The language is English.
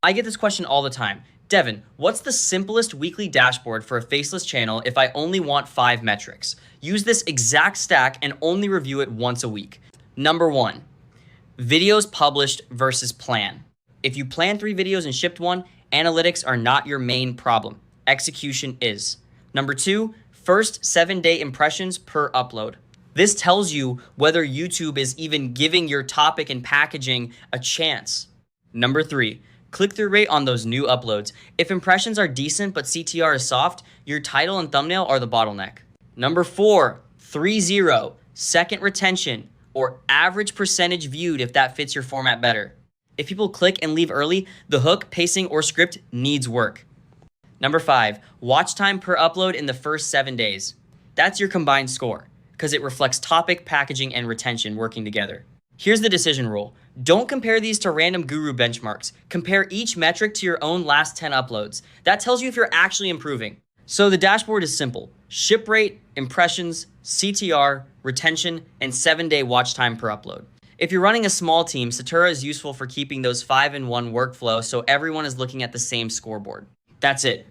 I get this question all the time. Devin, what's the simplest weekly dashboard for a faceless channel if I only want 5 metrics? Use this exact stack and only review it once a week. Number 1, videos published versus plan. If you plan 3 videos and shipped 1, analytics are not your main problem. Execution is. Number 2, first 7-day impressions per upload. This tells you whether YouTube is even giving your topic and packaging a chance. Number 3, click-through rate on those new uploads. If impressions are decent but CTR is soft, your title and thumbnail are the bottleneck. Number 4, 3-0, second retention, or average percentage viewed if that fits your format better. If people click and leave early, the hook, pacing, or script needs work. Number 5, watch time per upload in the first 7 days. That's your combined score, because it reflects topic, packaging, and retention working together. Here's the decision rule. Don't compare these to random guru benchmarks. Compare each metric to your own last 10 uploads. That tells you if you're actually improving. So the dashboard is simple. Ship rate, impressions, CTR, retention, and 7-day watch time per upload. If you're running a small team, Satura is useful for keeping those 5-in-1 workflow so everyone is looking at the same scoreboard. That's it.